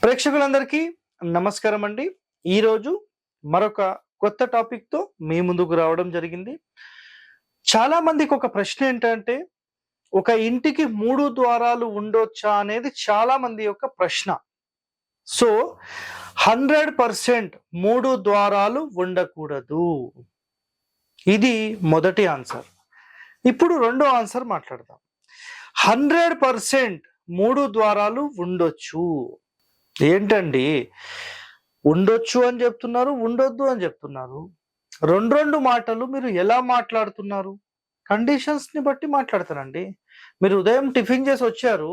ప్రేక్షకులందరికీ నమస్కారం అండి. ఈరోజు మరొక కొత్త టాపిక్‌తో మీ ముందుకు రావడం జరిగింది. చాలా మందికి ఒక ప్రశ్న ఏంటంటే, ఒక ఇంటికి 3 ద్వారాలు ఉండొచ్చా అనేది చాలా మంది యొక్క ప్రశ్న. సో, 100% 3 ద్వారాలు ఉండకూడదు. ఇది మొదటి ఆన్సర్. ఇప్పుడు రెండో ఆన్సర్ మాట్లాడదాం. 100% 3 ద్వారాలు ఉండొచ్చు. ఏంటండి? ఉండొచ్చు అని చెప్తున్నారు, ఉండొద్దు అని చెప్తున్నారు. 2 మాటలు మీరు ఎలా మాట్లాడుతున్నారు? కండిషన్స్‌ని బట్టి మాట్లాడతానండి. మీరు ఉదయం టిఫిన్ చేసి వచ్చారు.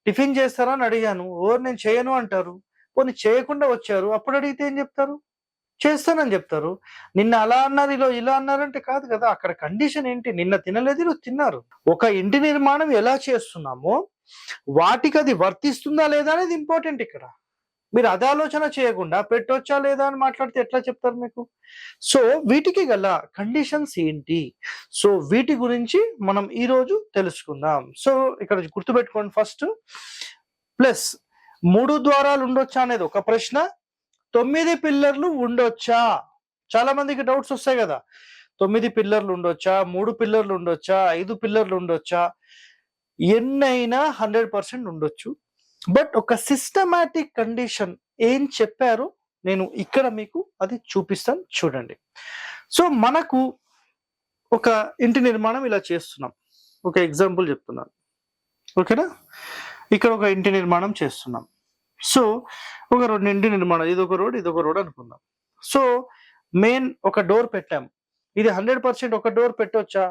టిఫిన్ చేస్తారా అని అడిగాను. ఓహ్! నేను చేయను అంటారు. పోనీ చేయకుండా వచ్చారు. అప్పుడు అడిగితే ఏం చెప్తారు? చేస్తానని చెప్తారు. నిన్న అలా అన్నారు, ఇలా అన్నారంటే కాదు కదా! అక్కడ కండిషన్ ఏంటి? నిన్న తినలేదు, ఈరోజు తిన్నారు. ఒక ఇంటి నిర్మాణం ఎలా చేస్తున్నామో వాటికది వర్తిస్తుందా లేదా అనేది ఇంపార్టెంట్ ఇక్కడ. మీరు అదే ఆలోచన చేయకుండా పెట్టొచ్చా లేదా అని మాట్లాడితే ఎట్లా చెప్తారు మీకు? సో, వీటికి గల కండిషన్స్ ఏంటి? సో, వీటి గురించి మనం ఈరోజు తెలుసుకుందాం. సో, ఇక్కడ గుర్తుపెట్టుకోండి ఫస్ట్ ప్లస్ 3 ద్వారాలు ఉండొచ్చా అనేది ఒక ప్రశ్న. 9 పిల్లర్లు ఉండొచ్చా? చాలా మందికి డౌట్స్ వస్తాయి కదా! 9 పిల్లర్లు ఉండొచ్చా? 3 పిల్లర్లు ఉండొచ్చా? 5 పిల్లర్లు ఉండొచ్చా? ఎన్నైనా 100% ఉండొచ్చు. బట్ ఒక సిస్టమాటిక్ కండిషన్ ఏం చెప్పారో నేను ఇక్కడ మీకు అది చూపిస్తాను చూడండి. సో, మనకు ఒక ఇంటి నిర్మాణం ఇలా చేస్తున్నాం. ఒక ఎగ్జాంపుల్ చెప్తున్నాను. ఓకేనా? ఇక్కడ ఒక ఇంటి నిర్మాణం చేస్తున్నాం. సో, ఒక 2 ఇంటి నిర్మాణం, ఇదొక రోడ్ అనుకుందాం. సో, మెయిన్ ఒక డోర్ పెట్టాం. ఇది 100% ఒక డోర్ పెట్టొచ్చా?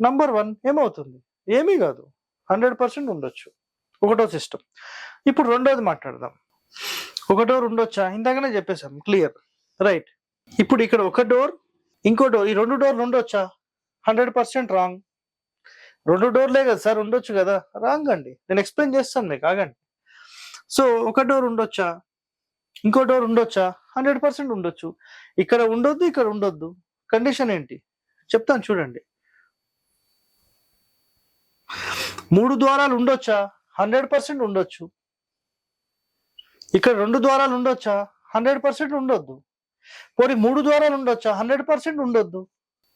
నంబర్ 1 ఏమవుతుంది? ఏమీ కాదు. 100% ఉండొచ్చు. ఒకటో సిస్టమ్. ఇప్పుడు రెండోది మాట్లాడదాం. ఒక డోర్ ఉండొచ్చా? ఇందాకనే చెప్పేసాం క్లియర్. రైట్. ఇప్పుడు ఇక్కడ ఒక డోర్, ఇంకో డోర్, ఈ 2 డోర్లు ఉండొచ్చా? 100% రాంగ్. 2 డోర్లే కదా సార్ ఉండొచ్చు కదా! రాంగ్ అండి. నేను ఎక్స్‌ప్లెయిన్ చేస్తాను మీకు, ఆగండి. సో, ఒక డోర్ ఉండొచ్చా? ఇంకో డోర్ ఉండొచ్చా? 100% ఉండొచ్చు. ఇక్కడ ఉండొద్దు, ఇక్కడ ఉండొద్దు. కండిషన్ ఏంటి? చెప్తాను చూడండి. 3 ద్వారాలు ఉండొచ్చా? 100% ఉండొచ్చు. ఇక్కడ 2 ద్వారాలు ఉండొచ్చా? 100% ఉండొద్దు. పోనీ 3 ద్వారాలు ఉండొచ్చా? 100% ఉండొద్దు.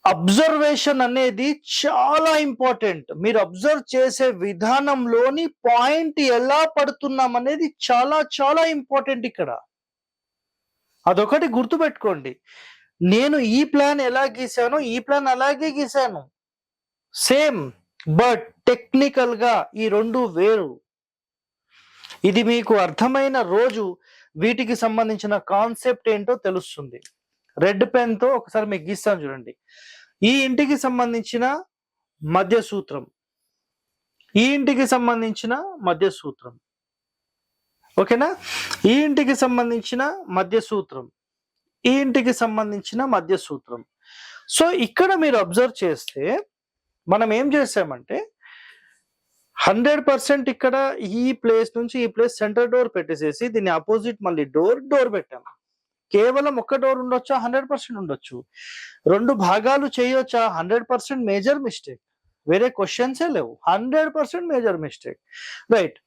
అబ్జర్వేషన్ అనేది చాలా ఇంపార్టెంట్. మీరు అబ్జర్వ్ చేసే విధానంలోని పాయింట్ ఎలా పడుతున్నాం అనేది చాలా చాలా ఇంపార్టెంట్ ఇక్కడ. అదొకటి గుర్తుపెట్టుకోండి. నేను ఈ ప్లాన్ ఎలా గీసానో ఈ ప్లాన్ అలాగే గీసాను. సేమ్. బట్ టెక్నికల్‌గా ఈ 2 వేరు. ఇది మీకు అర్థమైన రోజు వీటికి సంబంధించిన కాన్సెప్ట్ ఏంటో తెలుస్తుంది. రెడ్ పెన్‌తో ఒకసారి మీకు గీస్తాను చూడండి. ఈ ఇంటికి సంబంధించిన మధ్య సూత్రం. ఈ ఇంటికి సంబంధించిన మధ్య సూత్రం. ఓకేనా? ఈ ఇంటికి సంబంధించిన మధ్య సూత్రం. ఈ ఇంటికి సంబంధించిన మధ్య సూత్రం. సో, ఇక్కడ మీరు అబ్జర్వ్ చేస్తే మనం ఏం చేసామంటే 100% ఇక్కడ ఈ ప్లేస్ నుంచి ఈ ప్లేస్ సెంటర్ డోర్ పెట్టేసేసి దీన్ని అపోజిట్ మళ్ళీ డోర్ పెట్టాము. కేవలం ఒక్క డోర్ ఉండొచ్చా? 100% ఉండొచ్చు. 2 భాగాలు చేయొచ్చా? 100% మేజర్ మిస్టేక్. వేరే క్వశ్చన్సే లేవు. 100% మేజర్ మిస్టేక్. రైట్.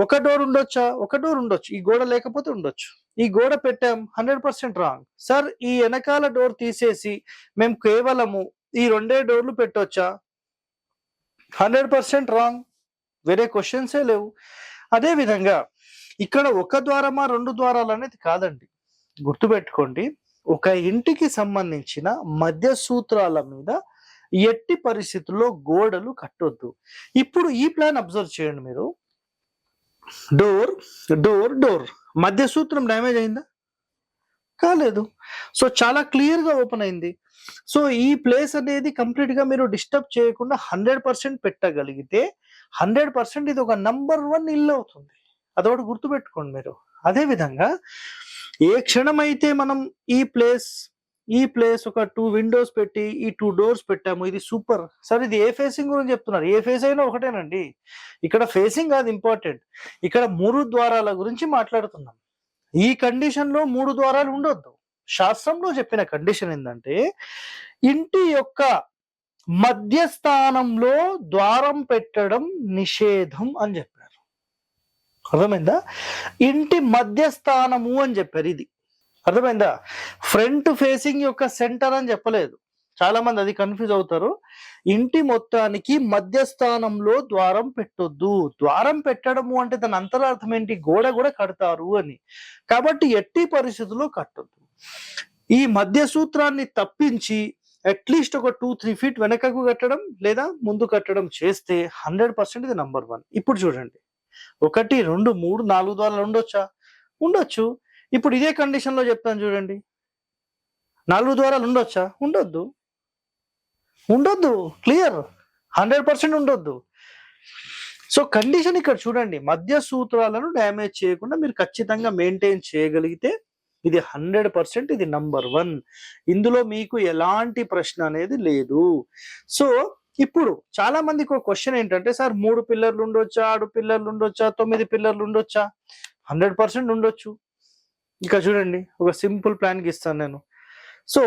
ఒక డోర్ ఉండొచ్చా? ఒక డోర్ ఉండొచ్చు. ఈ గోడ లేకపోతే ఉండొచ్చు. ఈ గోడ పెట్టాం, 100% రాంగ్. సార్, ఈ వెనకాల డోర్ తీసేసి మేము కేవలము ఈ 2 డోర్లు పెట్టొచ్చా? 100% రాంగ్. వేరే క్వశ్చన్సే లేవు. అదే విధంగా ఇక్కడ ఒక ద్వారమా 2 ద్వారాలు అనేది కాదండి. గుర్తుపెట్టుకోండి. ఒక ఇంటికి సంబంధించిన మధ్య సూత్రాల మీద ఎట్టి పరిస్థితుల్లో గోడలు కట్టొద్దు. ఇప్పుడు ఈ ప్లాన్ అబ్జర్వ్ చేయండి మీరు. డోర్ మధ్య సూత్రం డ్యామేజ్ అయిందా? కాలేదు. సో, చాలా క్లియర్‌గా ఓపెన్ అయింది. సో, ఈ ప్లేస్ అనేది కంప్లీట్‌గా మీరు డిస్టర్బ్ చేయకుండా 100% పెట్టగలిగితే 100% ఇది ఒక నంబర్ 1 ఇల్లు అవుతుంది. అదొకటి గుర్తుపెట్టుకోండి మీరు. అదే విధంగా ఏ క్షణమైతే మనం ఈ ప్లేస్ ఒక 2 విండోస్ పెట్టి ఈ 2 డోర్స్ పెట్టాము. ఇది సూపర్. సార్, ఇది ఏ ఫేసింగ్ గురించి చెప్తున్నారు? ఏ ఫేస్ అయినా ఒకటేనండి. ఇక్కడ ఫేసింగ్ కాదు ఇంపార్టెంట్. ఇక్కడ 3 ద్వారాల గురించి మాట్లాడుతున్నాం. ఈ కండిషన్‌లో 3 ద్వారాలు ఉండొద్దు. శాస్త్రంలో చెప్పిన కండిషన్ ఏందంటే, ఇంటి యొక్క మధ్యస్థానంలో ద్వారం పెట్టడం నిషేధం అని చెప్పారు. అర్థమైందా? ఇంటి మధ్యస్థానము అని చెప్పారు. ఇది అర్థమైందా? ఫ్రంట్ ఫేసింగ్ యొక్క సెంటర్ అని చెప్పలేదు. చాలా మంది అది కన్ఫ్యూజ్ అవుతారు. ఇంటి మొత్తానికి మధ్యస్థానంలో ద్వారం పెట్టొద్దు. ద్వారం పెట్టడము అంటే దాని అంతరార్థం ఏంటి? గోడ కూడా కడతారు అని. కాబట్టి ఎట్టి పరిస్థితుల్లో కట్టొద్దు. ఈ మధ్య సూత్రాన్ని తప్పించి అట్లీస్ట్ ఒక 2-3 ఫీట్ వెనకకు కట్టడం లేదా ముందు కట్టడం చేస్తే 100% ఇది నంబర్ 1. ఇప్పుడు చూడండి, 1, 2, 3, 4 ద్వారాలు ఉండొచ్చా? ఉండొచ్చు. ఇప్పుడు ఇదే కండిషన్ లో చెప్తాను చూడండి, 4 ద్వారాలు ఉండొచ్చా? ఉండొద్దు. క్లియర్, 100% ఉండొద్దు. సో కండిషన్ ఇక్కడ చూడండి, మధ్య సూత్రాలను డ్యామేజ్ చేయకుండా మీరు ఖచ్చితంగా మెయింటైన్ చేయగలిగితే ఇది 100% ఇది నంబర్ 1. ఇందులో మీకు ఎలాంటి ప్రశ్న అనేది లేదు. సో ఇప్పుడు చాలా మందికి ఒక క్వశ్చన్ ఏంటంటే, సార్ 3 పిల్లర్లు ఉండొచ్చా, 6 పిల్లర్లు ఉండొచ్చా, 9 పిల్లర్లు ఉండొచ్చా? 100% ఉండొచ్చు. ఇక చూడండి, ఒక సింపుల్ ప్లాన్ గీస్తాను నేను. సో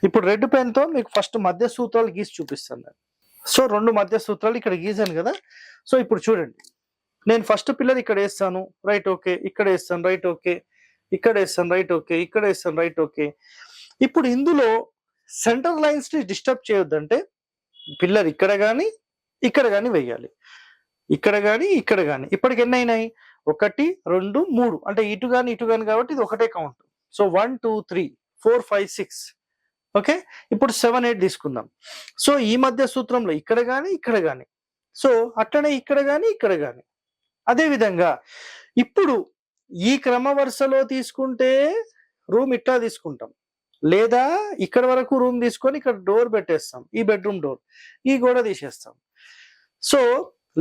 ఇప్పుడు రెడ్ పెన్ తో మీకు ఫస్ట్ మధ్య సూత్రాలు గీసి చూపిస్తాను నేను. సో 2 మధ్య సూత్రాలు ఇక్కడ గీసాను కదా. సో ఇప్పుడు చూడండి, నేను ఫస్ట్ పిల్లర్ ఇక్కడ వేస్తాను, రైట్ ఓకే, ఇక్కడ వేస్తాను, రైట్ ఓకే, ఇక్కడ వేస్తాను, రైట్ ఓకే, ఇక్కడ వేస్తాను, రైట్ ఓకే. ఇప్పుడు ఇందులో సెంటర్ లైన్స్ ని డిస్టర్బ్ చేయొద్దంటే పిల్లర్ ఇక్కడ కానీ ఇక్కడ కానీ వెయ్యాలి, ఇక్కడ కానీ ఇక్కడ కానీ. ఇప్పటికి ఎన్ని అయినాయి? 1, 2, 3, అంటే ఇటు కానీ కాబట్టి ఇది ఒకటే కౌంట్. సో 1, 2, 3, 4, 5, 6. ఓకే, ఇప్పుడు 7, 8 తీసుకుందాం. సో ఈ మధ్య సూత్రంలో ఇక్కడ కానీ ఇక్కడ కానీ, సో అట్లనే ఇక్కడ కానీ ఇక్కడ కానీ. అదే విధంగా ఇప్పుడు ఈ క్రమ వరుసలో తీసుకుంటే రూమ్ ఇట్లా తీసుకుంటాం, లేదా ఇక్కడ వరకు రూమ్ తీసుకొని ఇక్కడ డోర్ పెట్టేస్తాం, ఈ బెడ్రూమ్ డోర్, ఈ గోడ తీసేస్తాం. సో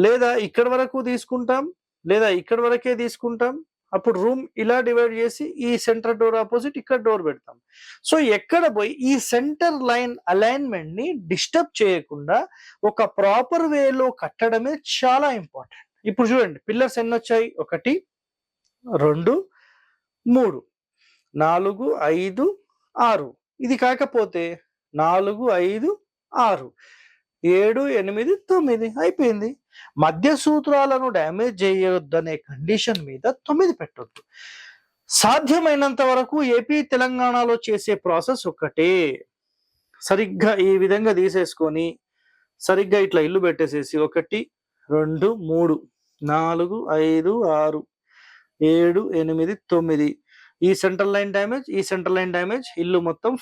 లేదా ఇక్కడ వరకు తీసుకుంటాం, లేదా ఇక్కడ వరకే తీసుకుంటాం. అప్పుడు రూమ్ ఇలా డివైడ్ చేసి ఈ సెంటర్ డోర్ ఆపోజిట్ ఇక్కడ డోర్ పెడతాం. సో ఎక్కడ పోయి ఈ సెంటర్ లైన్ అలైన్మెంట్ ని డిస్టర్బ్ చేయకుండా ఒక ప్రాపర్ వేలో కట్టడమే చాలా ఇంపార్టెంట్. ఇప్పుడు చూడండి, పిల్లర్స్ ఎన్ని వచ్చాయి? 1, 2, 3, 4, 5, 6. ఇది కాకపోతే 4, 5, 6, 7, 8, 9 అయిపోయింది. మధ్య సూత్రాలను డ్యామేజ్ చేయొద్దనే కండిషన్ మీద 9 పెట్టొద్దు. సాధ్యమైనంత వరకు ఏపీ తెలంగాణలో చేసే ప్రాసెస్ ఒక్కటే. సరిగ్గా ఈ విధంగా తీసేసుకొని సరిగ్గా ఇట్లా ఇల్లు పెట్టేసేసి 1, 2, 3, 4, 5, 6, 7, 8, 9. ఈ సెంట్రల్ లైన్ డ్యామేజ్, ఈ సెంట్రల్ లైన్ డ్యామేజ్, ఇల్లు మొత్తం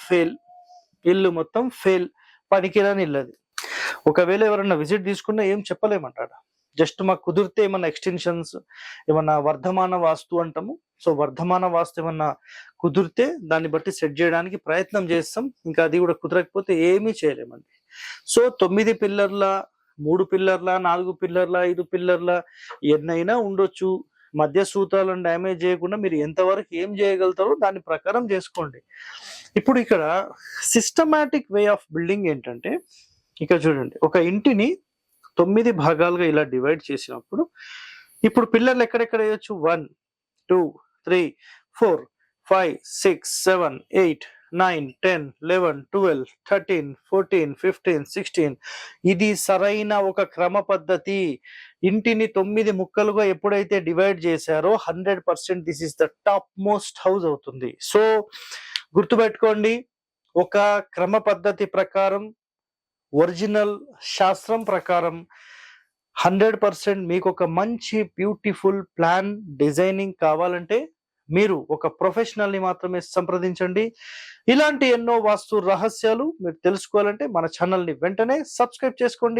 ఫెయిల్, పనికిరాని ఇల్లు అది. ఒకవేళ ఎవరన్నా విజిట్ తీసుకున్నా ఏం చెప్పలేమంటాడు. జస్ట్ మాకు కుదిరితే ఏమన్నా ఎక్స్టెన్షన్స్, ఏమన్నా వర్ధమాన వాస్తు అంటాము. సో వర్ధమాన వాస్తు ఏమన్నా కుదిరితే దాన్ని బట్టి సెట్ చేయడానికి ప్రయత్నం చేస్తాం. ఇంకా అది కూడా కుదరకపోతే ఏమీ చేయలేమండి. సో 9 పిల్లర్ల, 3 పిల్లర్ల, 4 పిల్లర్ల, 5 పిల్లర్ల ఎన్నైనా ఉండొచ్చు. మధ్య సూత్రాలను డ్యామేజ్ చేయకుండా మీరు ఎంతవరకు ఏం చేయగలుగుతారో దాని ప్రకారం చేసుకోండి. ఇప్పుడు ఇక్కడ సిస్టమాటిక్ వే ఆఫ్ బిల్డింగ్ ఏంటంటే, ఇక్కడ చూడండి, ఒక ఇంటిని 9 భాగాలుగా ఇలా డివైడ్ చేసినప్పుడు ఇప్పుడు పిల్లర్లు ఎక్కడెక్కడ వేయొచ్చు? 1, 2, 3, 4, 5, 6, 7, 8, 9, 10, 11, 12, 13, 14, 15, 16. ఇది సరైన ఒక క్రమ పద్ధతి. ఇంటిని 9 ముక్కలుగా ఎప్పుడైతే డివైడ్ చేశారో 100% this is the top most house అవుతుంది. సో గుర్తుపెట్టుకోండి, ఒక క్రమ పద్ధతి ప్రకారం, ఒరిజినల్ శాస్త్రం ప్రకారం 100% మీకు ఒక మంచి బ్యూటిఫుల్ ప్లాన్ డిజైనింగ్ కావాలంటే మీరు ఒక ప్రొఫెషనల్ ని మాత్రమే సంప్రదించండి. ఇలాంటి ఎన్నో వాస్తు రహస్యాలు మీరు తెలుసుకోవాలంటే మన ఛానల్ ని వెంటనే సబ్స్క్రైబ్ చేసుకోండి.